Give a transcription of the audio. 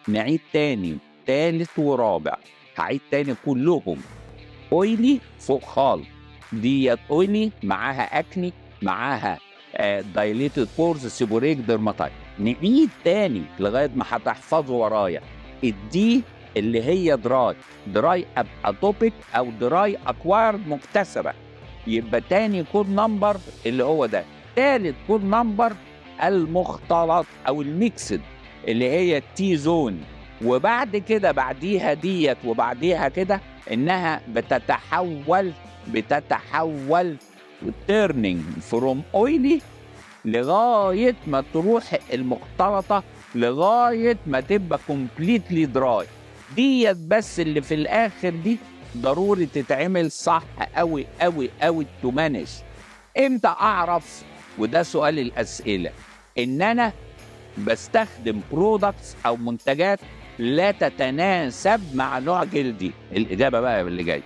نعيد تاني تالت ورابع، هعيد تاني كلهم اويلي فوق خالص، ديت اويلي معاها اكني، معاها دايليتد بورز، سيبوريك، ديرماتايت. نعيد تاني لغايه ما هتحفظوا ورايا. الدي اللي هي دراي اتوبيك او دراي اكوايرد مكتسبه، يبقى تاني كود نمبر اللي هو ده. تالت كود نمبر المختلط او الميكسد اللي هي التي زون. وبعد كده بعديها ديت وبعديها كده انها بتتحول turning from oily لغايه ما تروح المختلطه لغايه ما تبقى completely dry. ديت بس اللي في الاخر دي ضروري تتعمل صح قوي قوي قوي to manage. امتى اعرف، وده سؤال الاسئله، ان انا بستخدم برودكتس او منتجات لا تتناسب مع نوع جلدي؟ الاجابه بقى اللي جاي.